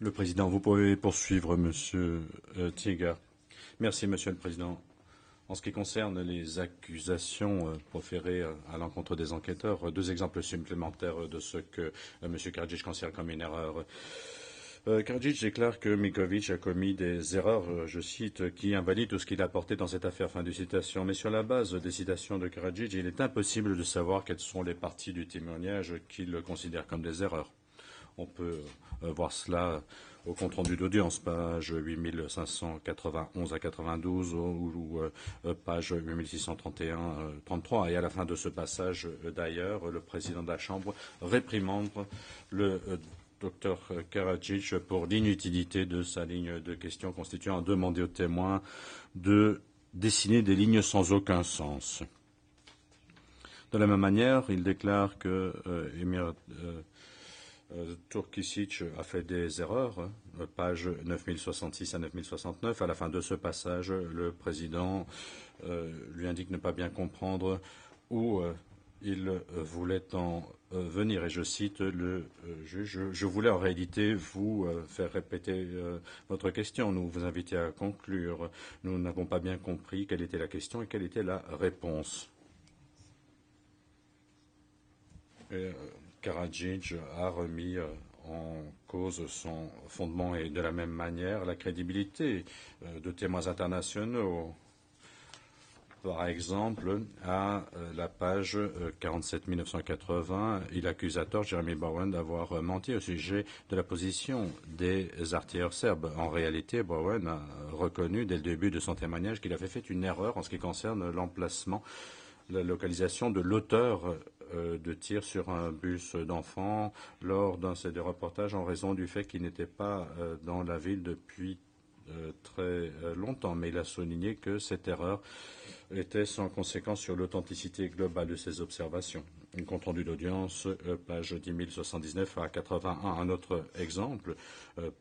Le Président, vous pouvez poursuivre, Monsieur Tiger. Merci, Monsieur le Président. En ce qui concerne les accusations proférées à l'encontre des enquêteurs, deux exemples supplémentaires de ce que M. Karadzic considère comme une erreur. Karadzic déclare que Mikovic a commis des erreurs, je cite, qui invalident tout ce qu'il a apporté dans cette affaire. Fin de citation. Mais sur la base des citations de Karadzic, il est impossible de savoir quelles sont les parties du témoignage qu'il considère comme des erreurs. On peut voir cela au compte-rendu d'audience, page 8591 à 92 ou page 8631-33. Et à la fin de ce passage, d'ailleurs, le président de la Chambre réprimande le Dr Karadzic pour l'inutilité de sa ligne de questions constituant à demander aux témoins de dessiner des lignes sans aucun sens. De la même manière, il déclare que Emir Turkisic a fait des erreurs, page 9066 à 9069. À la fin de ce passage, le président lui indique ne pas bien comprendre où il voulait en venir. Et je cite le juge, je voulais en réalité vous faire répéter votre question. Nous vous inviter à conclure. Nous n'avons pas bien compris quelle était la question et quelle était la réponse. Karadzic a remis en cause son fondement et de la même manière la crédibilité de témoins internationaux. Par exemple, à la page 47 1980, il accuse à tort Jeremy Bowen d'avoir menti au sujet de la position des artilleurs serbes. En réalité, Bowen a reconnu dès le début de son témoignage qu'il avait fait une erreur en ce qui concerne l'emplacement, la localisation de l'auteur de tir sur un bus d'enfants lors d'un de ces reportages en raison du fait qu'il n'était pas dans la ville depuis très longtemps. Mais il a souligné que cette erreur était sans conséquence sur l'authenticité globale de ses observations. Un compte rendu d'audience, page 10079 à 81. Un autre exemple,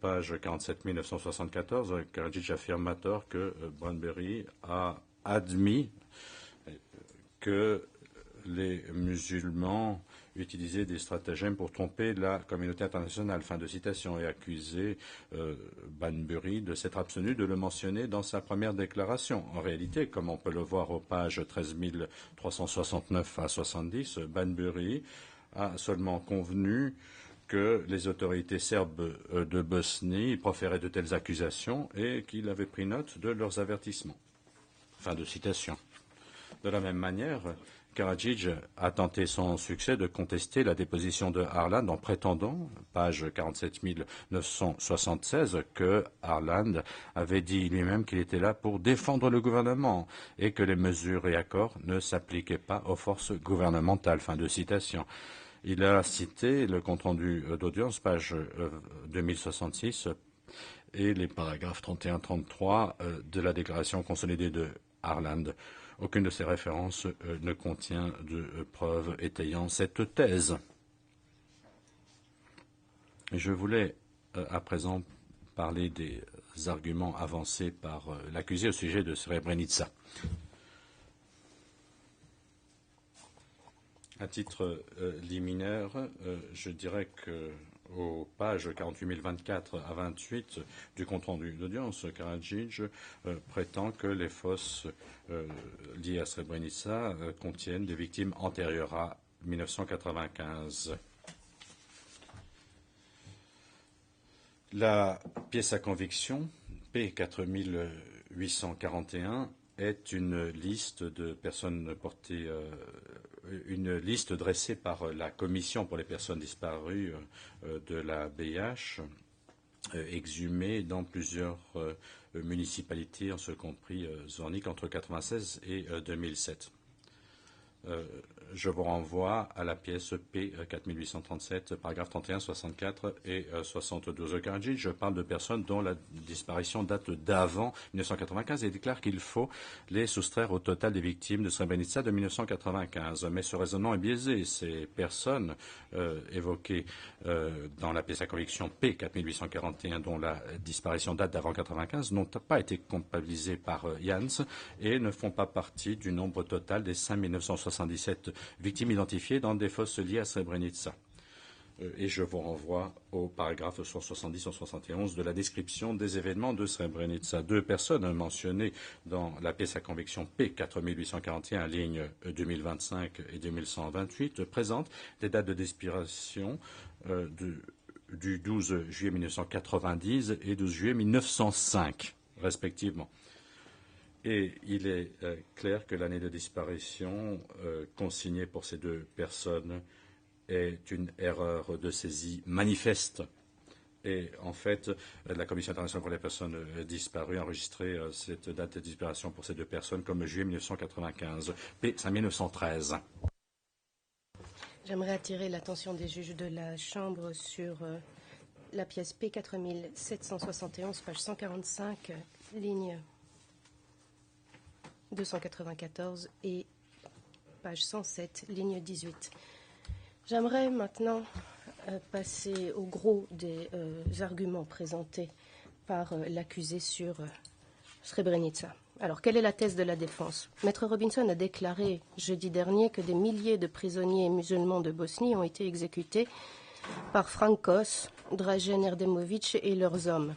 page 47 974, Karadzic affirme à tort que Branberry a admis que les musulmans utilisaient des stratagèmes pour tromper la communauté internationale. Fin de citation. Et accusé Banbury de s'être abstenu de le mentionner dans sa première déclaration. En réalité, comme on peut le voir aux pages 13 369 à 70, Banbury a seulement convenu que les autorités serbes de Bosnie proféraient de telles accusations et qu'il avait pris note de leurs avertissements. Fin de citation. De la même manière, Karadzic a tenté son succès de contester la déposition de Harland en prétendant, page 47 976, que Harland avait dit lui-même qu'il était là pour défendre le gouvernement et que les mesures et accords ne s'appliquaient pas aux forces gouvernementales. Fin de citation. Il a cité le compte-rendu d'audience, page 2066, et les paragraphes 31-33 de la déclaration consolidée de Harland. Aucune de ces références ne contient de preuves étayant cette thèse. Je voulais à présent parler des arguments avancés par l'accusé au sujet de Srebrenica. À titre liminaire, je dirais que aux pages 48 024 à 28 du compte-rendu d'audience, Karadzic prétend que les fosses liées à Srebrenica contiennent des victimes antérieures à 1995. La pièce à conviction, P4841, est une liste de personnes portées, une liste dressée par la Commission pour les personnes disparues de la BIH, exhumée dans plusieurs municipalités, en ce compris Zornik, entre 1996 et 2007. Je vous renvoie à la pièce P 4837, paragraphes 31, 64 et 72. Karadzic, je parle de personnes dont la disparition date d'avant 1995 et déclare qu'il faut les soustraire au total des victimes de Srebrenica de 1995. Mais ce raisonnement est biaisé. Ces personnes évoquées dans la pièce à conviction P 4841, dont la disparition date d'avant 1995, n'ont pas été comptabilisées par Jans et ne font pas partie du nombre total des 5 977 victimes identifiées dans des fosses liées à Srebrenica. et je vous renvoie au paragraphe 170-171 de la description des événements de Srebrenica. 2 personnes mentionnées dans la pièce à conviction P 4841, ligne 2025 et 2128, présentent des dates de d'expiration du 12 juillet 1990 et 12 juillet 1905, respectivement. Et il est clair que l'année de disparition consignée pour ces 2 personnes est une erreur de saisie manifeste. Et en fait, la Commission internationale pour les personnes disparues a enregistré cette date de disparition pour ces 2 personnes comme juillet 1995, P 5913. J'aimerais attirer l'attention des juges de la Chambre sur la pièce P 4771, page 145, ligne 294 et page 107, ligne 18. J'aimerais maintenant passer au gros des arguments présentés par l'accusé sur Srebrenica. Alors, quelle est la thèse de la défense? Maître Robinson a déclaré jeudi dernier que des milliers de prisonniers musulmans de Bosnie ont été exécutés par Frankos, Dražen Erdemović et leurs hommes.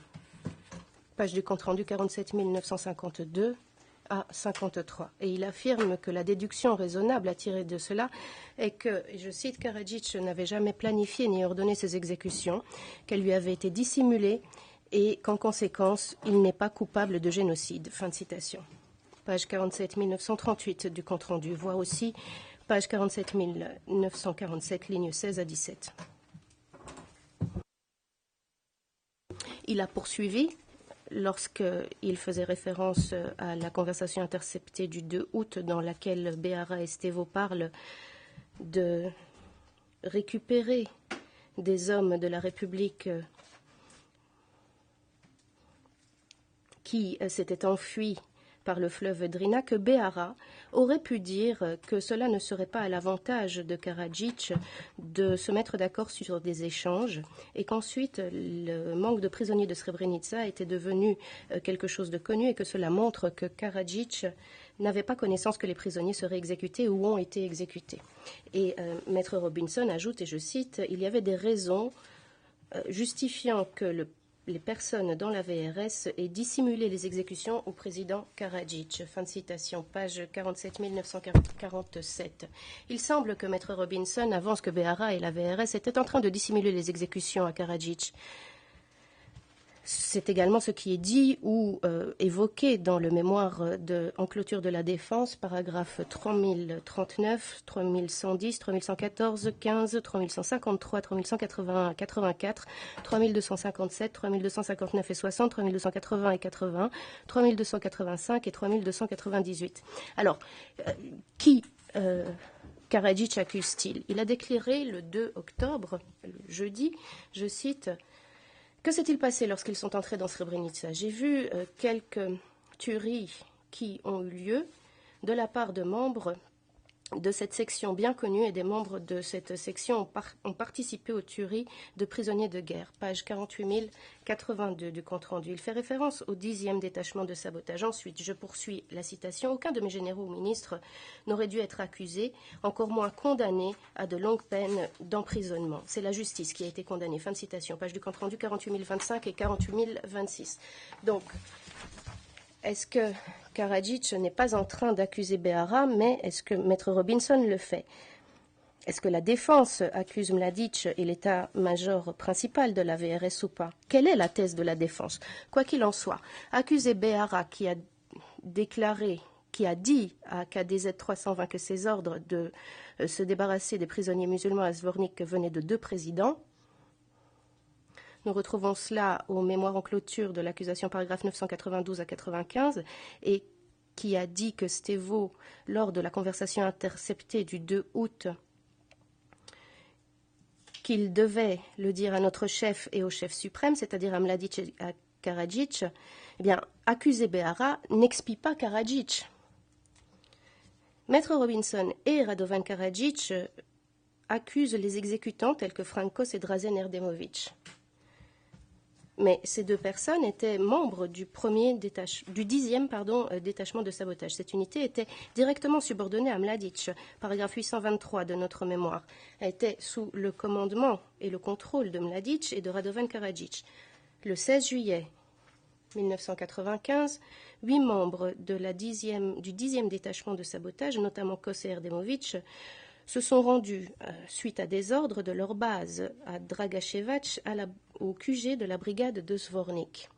Page du compte-rendu 47 952 à 53. Et il affirme que la déduction raisonnable à tirer de cela est que, et je cite, Karadzic n'avait jamais planifié ni ordonné ces exécutions, qu'elles lui avaient été dissimulées et qu'en conséquence, il n'est pas coupable de génocide. Fin de citation. Page 47 938 du compte-rendu. Voit aussi page 47 947, ligne 16 à 17. Il a poursuivi lorsqu'il faisait référence à la conversation interceptée du 2 août dans laquelle Beara Estevo parle de récupérer des hommes de la République qui s'étaient enfuis par le fleuve Drina, que Beara aurait pu dire que cela ne serait pas à l'avantage de Karadzic de se mettre d'accord sur des échanges et qu'ensuite le manque de prisonniers de Srebrenica était devenu quelque chose de connu et que cela montre que Karadzic n'avait pas connaissance que les prisonniers seraient exécutés ou ont été exécutés. Et Maître Robinson ajoute, et je cite, « Il y avait des raisons justifiant que les personnes dans la VRS aient dissimulé les exécutions au président Karadzic. » Fin de citation, page 47 947. Il semble que Maître Robinson avance que Beara et la VRS étaient en train de dissimuler les exécutions à Karadzic. C'est également ce qui est dit ou évoqué dans le mémoire en clôture de la défense, paragraphe 3039, 3110, 3114, 15, 3153, 3181, 84, 3257, 3259 et 60, 3280 et 80, 3285 et 3298. Alors, qui Karadzic accuse-t-il? Il a déclaré le 2 octobre, le jeudi, je cite, « Que s'est-il passé lorsqu'ils sont entrés dans Srebrenica? J'ai vu quelques tueries qui ont eu lieu de la part de membres de cette section bien connue et des membres de cette section ont participé aux tueries de prisonniers de guerre. » Page 48 082 du compte-rendu. Il fait référence au 10e détachement de sabotage. Ensuite, je poursuis la citation. « Aucun de mes généraux ou ministres n'aurait dû être accusé, encore moins condamné à de longues peines d'emprisonnement. C'est la justice qui a été condamnée. » Fin de citation. Page du compte-rendu 48 025 et 48 026. Donc, est-ce que Karadzic n'est pas en train d'accuser Beara, mais est-ce que Maître Robinson le fait? Est-ce que la défense accuse Mladic et l'état-major principal de la VRS ou pas? Quelle est la thèse de la défense? Quoi qu'il en soit, accuser Beara qui a déclaré, qui a dit à KDZ 320 que ses ordres de se débarrasser des prisonniers musulmans à Zvornik venaient de 2 présidents. Nous retrouvons cela aux mémoires en clôture de l'accusation paragraphe 992 à 95 et qui a dit que Stevo, lors de la conversation interceptée du 2 août, qu'il devait le dire à notre chef et au chef suprême, c'est-à-dire à Mladic et à Karadzic, eh bien, accuser Beara n'expie pas Karadzic. Maître Robinson et Radovan Karadzic accusent les exécutants tels que Frankos et Dražen Erdemović. Mais ces deux personnes étaient membres du 10e détachement de sabotage. Cette unité était directement subordonnée à Mladic. Paragraphe 823 de notre mémoire. Elle était sous le commandement et le contrôle de Mladic et de Radovan Karadzic. Le 16 juillet 1995, 8 membres du 10e détachement de sabotage, notamment Kos et Erdemovic, se sont rendus, suite à des ordres de leur base à Dragachevac, au QG de la brigade de Zvornik.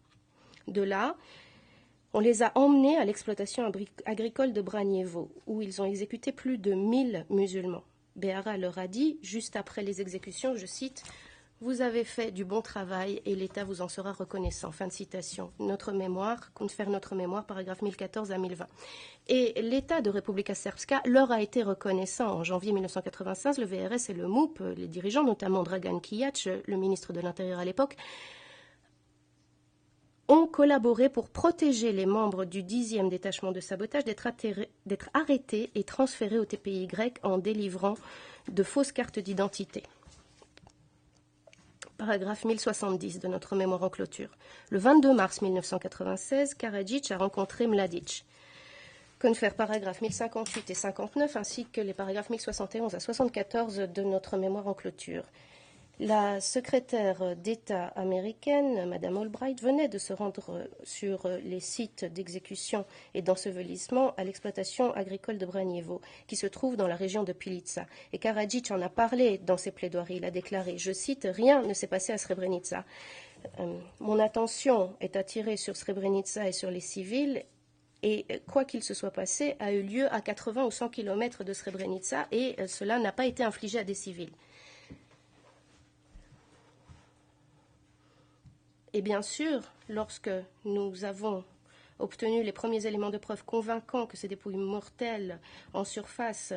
De là, on les a emmenés à l'exploitation agricole de Branievo, où ils ont exécuté plus de 1000 musulmans. Behara leur a dit, juste après les exécutions, je cite, « Vous avez fait du bon travail et l'État vous en sera reconnaissant. » Fin de citation. Notre mémoire, compte faire notre mémoire, paragraphe 1014 à 1020. Et l'État de Republika Srpska leur a été reconnaissant. En janvier 1995, le VRS et le MUP, les dirigeants, notamment Dragan Kijac, le ministre de l'Intérieur à l'époque, ont collaboré pour protéger les membres du 10e détachement de sabotage d'être arrêtés et transférés au TPI grec en délivrant de fausses cartes d'identité. Paragraphe 1070 de notre mémoire en clôture. Le 22 mars 1996, Karadzic a rencontré Mladic. Confère paragraphes 1058 et 59, ainsi que les paragraphes 1071 à 74 de notre mémoire en clôture. La secrétaire d'État américaine, Mme Albright, venait de se rendre sur les sites d'exécution et d'ensevelissement à l'exploitation agricole de Branievo, qui se trouve dans la région de Pilica. Et Karadzic en a parlé dans ses plaidoiries. Il a déclaré, je cite, « Rien ne s'est passé à Srebrenica. Mon attention est attirée sur Srebrenica et sur les civils. Et quoi qu'il se soit passé, a eu lieu à 80 ou 100 km de Srebrenica et cela n'a pas été infligé à des civils. » Et bien sûr, lorsque nous avons obtenu les premiers éléments de preuve convaincants que ces dépouilles mortelles en surface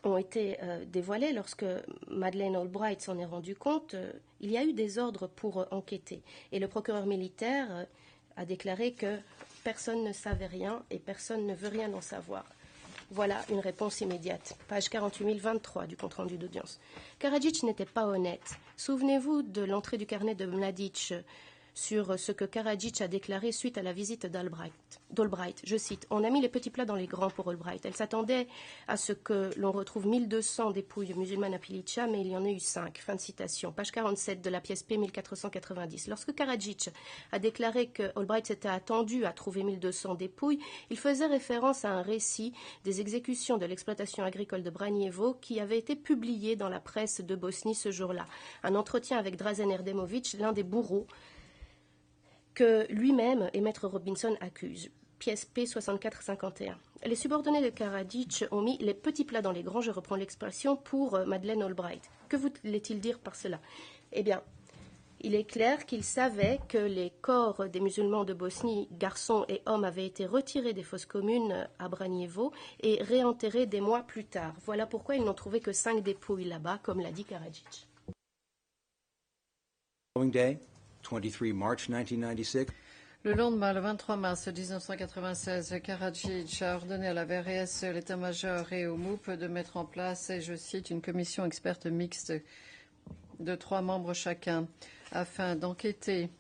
ont été dévoilées, lorsque Madeleine Albright s'en est rendu compte, il y a eu des ordres pour enquêter. Et le procureur militaire a déclaré que personne ne savait rien et personne ne veut rien en savoir. Voilà une réponse immédiate. Page 48023 du compte-rendu d'audience. Karadzic n'était pas honnête. Souvenez-vous de l'entrée du carnet de Mladic sur ce que Karadzic a déclaré suite à la visite d'Albright. Je cite, « On a mis les petits plats dans les grands pour Albright. Elle s'attendait à ce que l'on retrouve 1200 dépouilles musulmanes à Pilica, mais il y en a eu 5. » Fin de citation. Page 47 de la pièce P 1490. Lorsque Karadzic a déclaré que Albright s'était attendu à trouver 1200 dépouilles, il faisait référence à un récit des exécutions de l'exploitation agricole de Branievo qui avait été publié dans la presse de Bosnie ce jour-là. Un entretien avec Dražen Erdemovic, l'un des bourreaux, que lui-même et Maître Robinson accusent. Pièce P 6451. Les subordonnés de Karadzic ont mis les petits plats dans les grands, je reprends l'expression, pour Madeleine Albright. Que voulait-il dire par cela? Eh bien, il est clair qu'il savait que les corps des musulmans de Bosnie, garçons et hommes, avaient été retirés des fosses communes à Branievo et réenterrés des mois plus tard. Voilà pourquoi ils n'ont trouvé que 5 dépouilles là-bas, comme l'a dit Karadzic. Le lendemain, le 23 mars 1996, Karadzic a ordonné à la VRS, l'état-major et au MUP de mettre en place, et je cite, une commission experte mixte de 3 membres chacun afin d'enquêter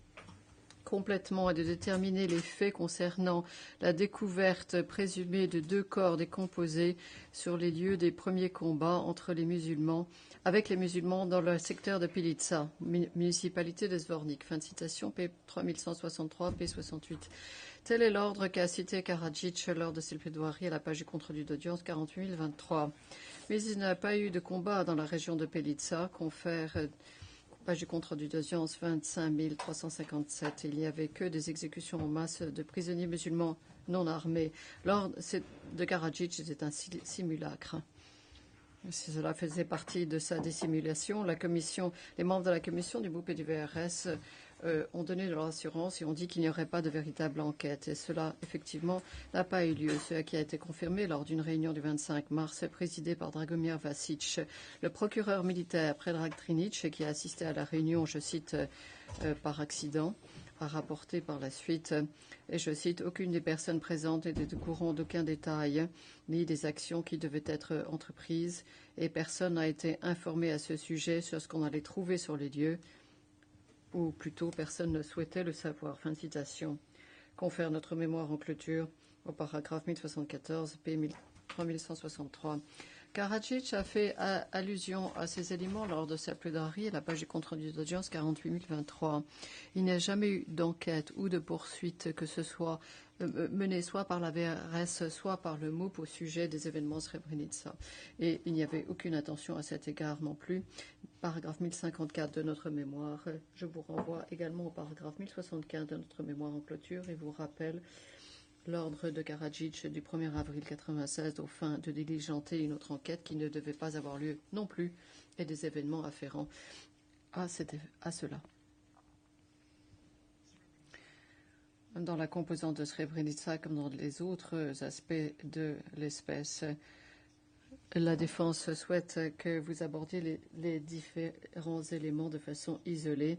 complètement et de déterminer les faits concernant la découverte présumée de 2 corps décomposés sur les lieux des premiers combats avec les musulmans dans le secteur de Pilica, municipalité de Zvornik. Fin de citation, P 3163, P 68. Tel est l'ordre qu'a cité Karadzic lors de ses plaidoiries à la page du compte-rendu d'audience 48023. Mais il n'y a pas eu de combat dans la région de Pilica, confère page du compte-rendu d'audience 25 357. Il n'y avait que des exécutions en masse de prisonniers musulmans non armés. L'ordre de Karadzic était un simulacre. Si cela faisait partie de sa dissimulation, les membres de la commission du MUP et du VRS ont donné de leur assurance et ont dit qu'il n'y aurait pas de véritable enquête. Et cela, effectivement, n'a pas eu lieu. Ce qui a été confirmé lors d'une réunion du 25 mars présidée par Dragomir Vasic, le procureur militaire Predrag Trinic, qui a assisté à la réunion, je cite, par accident, a rapporté par la suite, et je cite, « Aucune des personnes présentes n'était au courant d'aucun détail, ni des actions qui devaient être entreprises, et personne n'a été informé à ce sujet sur ce qu'on allait trouver sur les lieux. ou plutôt personne ne souhaitait le savoir. Fin de citation. Confère notre mémoire en clôture au paragraphe 1074, p. 3163. Karadzic a fait allusion à ces éléments lors de sa plaidoirie à la page du compte-rendu d'audience 48023. Il n'y a jamais eu d'enquête ou de poursuite que ce soit menée soit par la VRS, soit par le MOUP au sujet des événements Srebrenica. Et il n'y avait aucune intention à cet égard non plus. Paragraphe 1054 de notre mémoire. Je vous renvoie également au paragraphe 1075 de notre mémoire en clôture et vous rappelle l'ordre de Karadzic du 1er avril 1996 aux fins de diligenter une autre enquête qui ne devait pas avoir lieu non plus et des événements afférents à cela. Dans la composante de Srebrenica, comme dans les autres aspects de l'espèce, la défense souhaite que vous abordiez les différents éléments de façon isolée,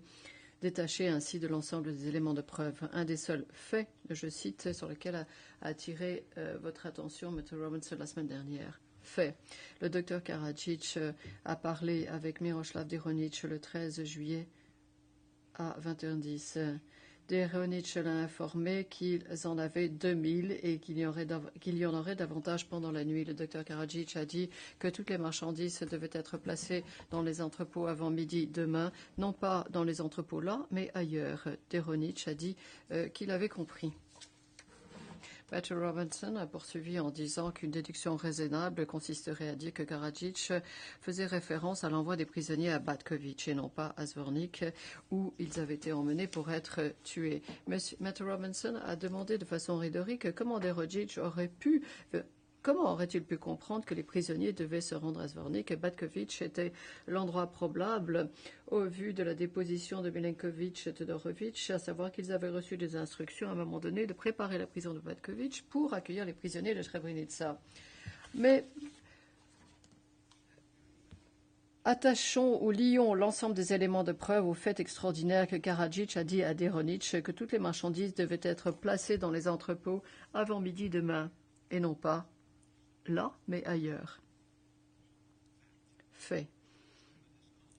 détaché ainsi de l'ensemble des éléments de preuve. Un des seuls faits, je cite, sur lequel a attiré votre attention M. Robinson la semaine dernière. Fait. Le docteur Karadzic a parlé avec Miroslav Deronic le 13 juillet à 21h10. Deronic l'a informé qu'ils en avaient 2000 et qu'il y en aurait davantage pendant la nuit. Le docteur Karadzic a dit que toutes les marchandises devaient être placées dans les entrepôts avant midi demain, non pas dans les entrepôts là, mais ailleurs. Deronic a dit qu'il avait compris. Peter Robinson a poursuivi en disant qu'une déduction raisonnable consisterait à dire que Karadzic faisait référence à l'envoi des prisonniers à Batkovic et non pas à Zvornik, où ils avaient été emmenés pour être tués. Peter Robinson a demandé de façon rhétorique comment aurait-il pu comprendre que les prisonniers devaient se rendre à Zvornik et Batkovic était l'endroit probable au vu de la déposition de Milenkovic et Todorovic, à savoir qu'ils avaient reçu des instructions à un moment donné de préparer la prison de Batkovic pour accueillir les prisonniers de Srebrenica. Mais attachons ou lions l'ensemble des éléments de preuve au fait extraordinaire que Karadzic a dit à Deronic que toutes les marchandises devaient être placées dans les entrepôts avant midi demain, et non pas là, mais ailleurs. Fait.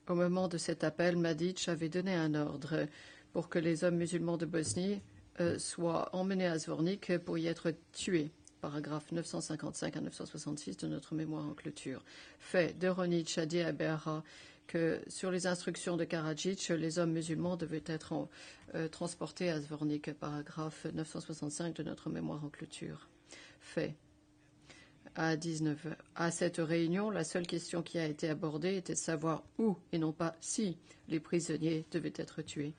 Au moment de cet appel, Mladic avait donné un ordre pour que les hommes musulmans de Bosnie soient emmenés à Zvornik pour y être tués. Paragraphe 955 à 966 de notre mémoire en clôture. Fait. Deronic a dit à Berra que sur les instructions de Karadzic, les hommes musulmans devaient être transportés à Zvornik. Paragraphe 965 de notre mémoire en clôture. Fait. À 19h. À cette réunion, la seule question qui a été abordée était de savoir où, et non pas si, les prisonniers devaient être tués.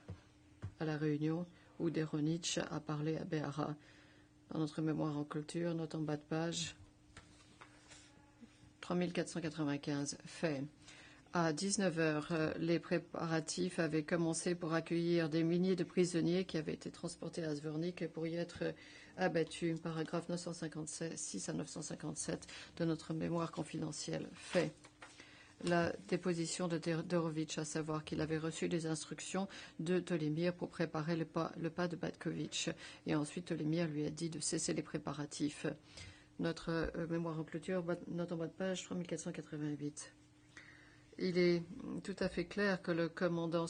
À la réunion où Deronic a parlé à Behara. Dans notre mémoire en culture, note en bas de page 3495. Fait. À 19h, les préparatifs avaient commencé pour accueillir des milliers de prisonniers qui avaient été transportés à Zvornik pour y être abattus. Paragraphe 956 à 957 de notre mémoire confidentielle. Fait. La déposition de Dorovic, à savoir qu'il avait reçu des instructions de Tolémir pour préparer le pas de Batkovic. Et ensuite, Tolémir lui a dit de cesser les préparatifs. Notre mémoire en clôture, note en bas de page 3488. Il est tout à fait clair que le commandant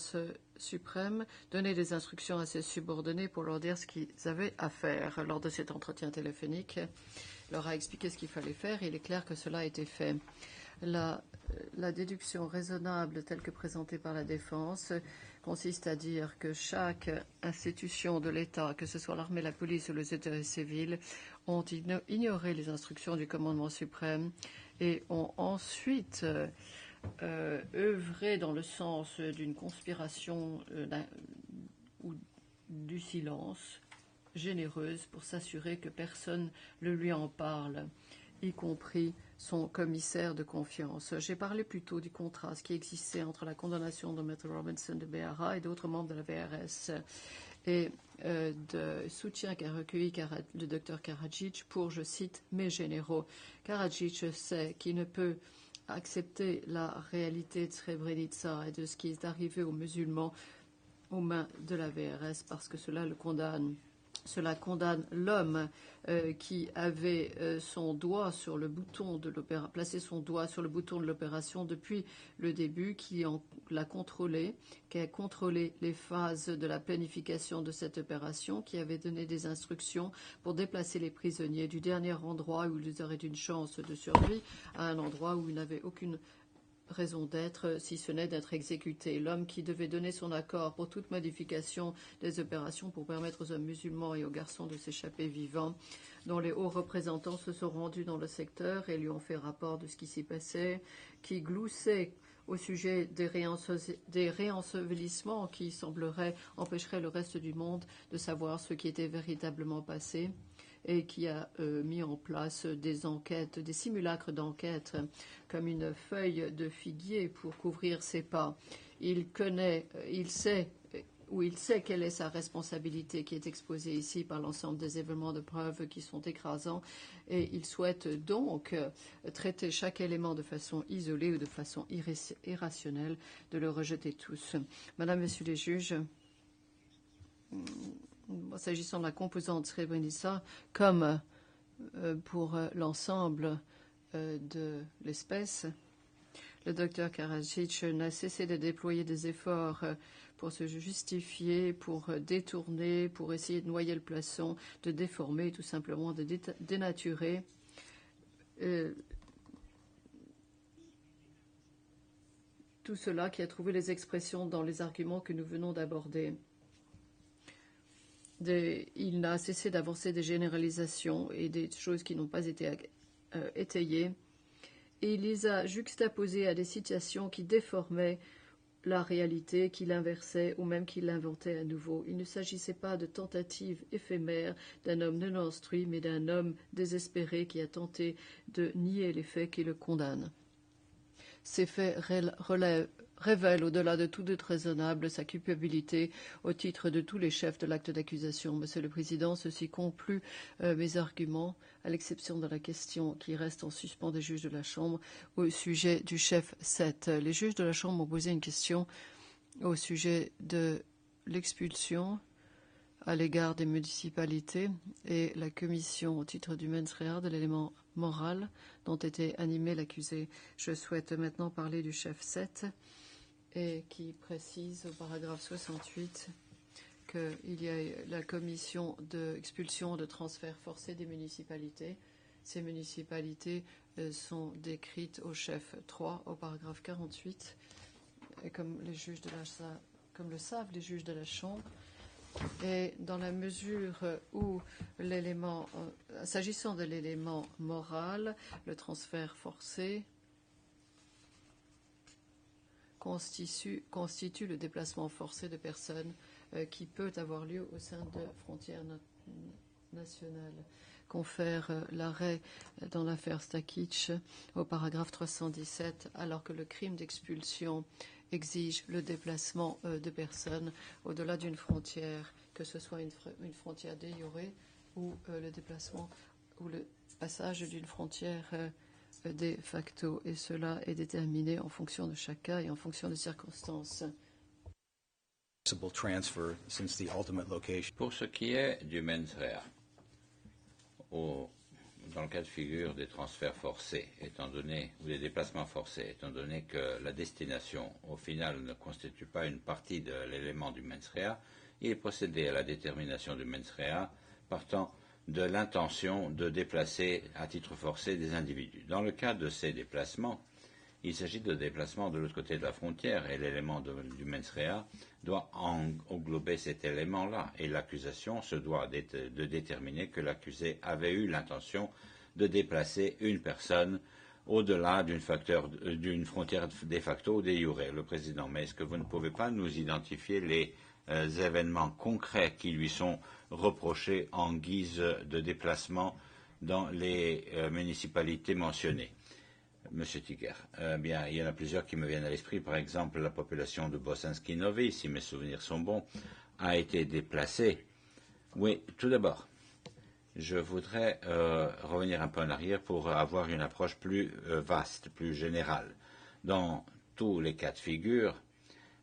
suprême donnait des instructions à ses subordonnés pour leur dire ce qu'ils avaient à faire. Lors de cet entretien téléphonique, il leur a expliqué ce qu'il fallait faire et il est clair que cela a été fait. La déduction raisonnable telle que présentée par la défense consiste à dire que chaque institution de l'État, que ce soit l'armée, la police ou les autorités civiles, ont ignoré les instructions du commandement suprême et ont ensuite œuvrer dans le sens d'une conspiration ou du silence généreuse pour s'assurer que personne ne lui en parle, y compris son commissaire de confiance. J'ai parlé plutôt du contraste qui existait entre la condamnation de Maître Robinson de Behara et d'autres membres de la VRS et de soutien qu'a recueilli le docteur Karadzic pour, je cite, mes généraux. Karadzic sait qu'il ne peut accepter la réalité de Srebrenica et de ce qui est arrivé aux musulmans aux mains de la VRS parce que cela le condamne. Cela condamne l'homme qui avait son doigt sur le bouton de l'opération, placé son doigt sur le bouton de l'opération depuis le début, qui l'a contrôlé, qui a contrôlé les phases de la planification de cette opération, qui avait donné des instructions pour déplacer les prisonniers du dernier endroit où ils auraient une chance de survie à un endroit où ils n'avaient aucune raison d'être, si ce n'est d'être exécuté. L'homme qui devait donner son accord pour toute modification des opérations pour permettre aux hommes musulmans et aux garçons de s'échapper vivants, dont les hauts représentants se sont rendus dans le secteur et lui ont fait rapport de ce qui s'y passait, qui gloussait au sujet des réensevelissements qui empêcheraient le reste du monde de savoir ce qui était véritablement passé, et qui a mis en place des enquêtes, des simulacres d'enquête, comme une feuille de figuier pour couvrir ses pas. Il sait quelle est sa responsabilité qui est exposée ici par l'ensemble des événements de preuve qui sont écrasants, et il souhaite donc traiter chaque élément de façon isolée ou de façon irrationnelle, de le rejeter tous. Madame, Messieurs les juges, s'agissant de la composante Srebrenica, comme pour l'ensemble de l'espèce, le docteur Karadzic n'a cessé de déployer des efforts pour se justifier, pour détourner, pour essayer de noyer le poisson, de déformer, tout simplement de dénaturer tout cela qui a trouvé les expressions dans les arguments que nous venons d'aborder. Il n'a cessé d'avancer des généralisations et des choses qui n'ont pas été étayées, et il les a juxtaposées à des situations qui déformaient la réalité, qui l'inversaient ou même qui l'inventaient à nouveau. Il ne s'agissait pas de tentatives éphémères d'un homme non instruit, mais d'un homme désespéré qui a tenté de nier les faits qui le condamnent. Ces faits révèle au-delà de tout doute raisonnable sa culpabilité au titre de tous les chefs de l'acte d'accusation. Monsieur le Président, ceci conclut mes arguments, à l'exception de la question qui reste en suspens des juges de la Chambre au sujet du chef 7. Les juges de la Chambre ont posé une question au sujet de l'expulsion à l'égard des municipalités et la commission au titre du mens rea de l'élément moral dont était animé l'accusé. Je souhaite maintenant parler du chef 7 et qui précise au paragraphe 68 qu'il y a la commission d'expulsion de transfert forcé des municipalités. Ces municipalités sont décrites au chef 3 au paragraphe 48 et comme le savent les juges de la Chambre. Et dans la mesure où s'agissant de l'élément moral, le transfert forcé constitue le déplacement forcé de personnes qui peut avoir lieu au sein de frontières nationales. Confère l'arrêt dans l'affaire Stakic au paragraphe 317, alors que le crime d'expulsion exige le déplacement de personnes au-delà d'une frontière, que ce soit une frontière de jure ou le déplacement ou le passage d'une frontière de facto, et cela est déterminé en fonction de chaque cas et en fonction des circonstances. Pour ce qui est du mens rea, dans le cas de figure des transferts forcés, ou des déplacements forcés, étant donné que la destination, au final, ne constitue pas une partie de l'élément du mens rea, il est procédé à la détermination du mens rea partant de l'intention de déplacer à titre forcé des individus. Dans le cas de ces déplacements, il s'agit de déplacements de l'autre côté de la frontière et l'élément du mens rea doit englober cet élément-là. Et l'accusation se doit de déterminer que l'accusé avait eu l'intention de déplacer une personne au-delà d'une frontière de facto ou de jure. Le Président, mais est-ce que vous ne pouvez pas nous identifier les événements concrets qui lui sont reprochés en guise de déplacement dans les municipalités mentionnées? Monsieur Tiger, bien, il y en a plusieurs qui me viennent à l'esprit. Par exemple, la population de Bosanski Novi, si mes souvenirs sont bons, a été déplacée. Oui, tout d'abord, je voudrais revenir un peu en arrière pour avoir une approche plus vaste, plus générale. Dans tous les cas de figure,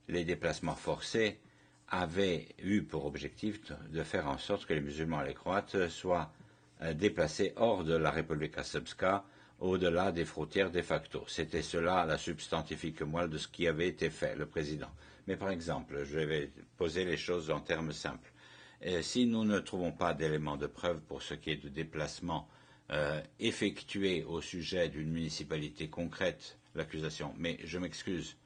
les déplacements forcés avait eu pour objectif de faire en sorte que les musulmans et les croates soient déplacés hors de la République Srpska, au-delà des frontières de facto. C'était cela la substantifique moelle de ce qui avait été fait, le président. Mais par exemple, je vais poser les choses en termes simples. Si nous ne trouvons pas d'éléments de preuve pour ce qui est de déplacement effectué au sujet d'une municipalité concrète, l'accusation, mais je m'excuse,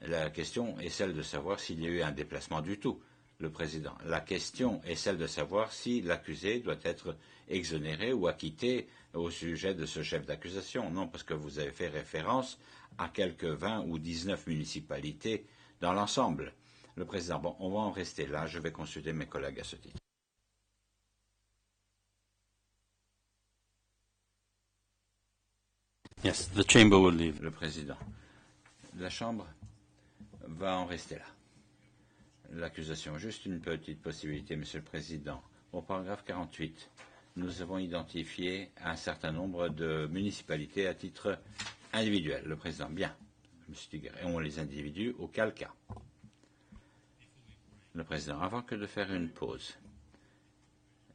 la question est celle de savoir s'il y a eu un déplacement du tout, le président. La question est celle de savoir si l'accusé doit être exonéré ou acquitté au sujet de ce chef d'accusation. Non, parce que vous avez fait référence à quelques 20 ou 19 municipalités dans l'ensemble. Le président, bon, on va en rester là. Je vais consulter mes collègues à ce titre. Yes, the chamber will leave. Le président, la Chambre va en rester là. L'accusation, juste une petite possibilité, Monsieur le Président. Au paragraphe 48, nous avons identifié un certain nombre de municipalités à titre individuel. Le Président, bien, Monsieur Tiger, et on les individue auquel cas. Le Président, avant que de faire une pause,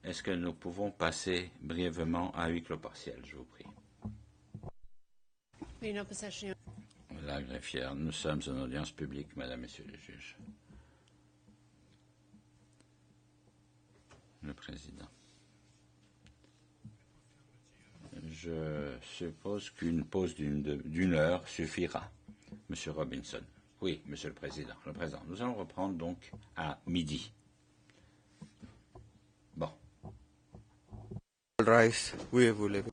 est-ce que nous pouvons passer brièvement à huis clos partiel, je vous prie. La greffière, nous sommes en audience publique, Madame, Messieurs les juges. Le Président. Je suppose qu'une pause d'une heure suffira. Monsieur Robinson. Oui, Monsieur le Président. Le Président. Nous allons reprendre donc à midi. Bon. Rice, oui, vous l'avez.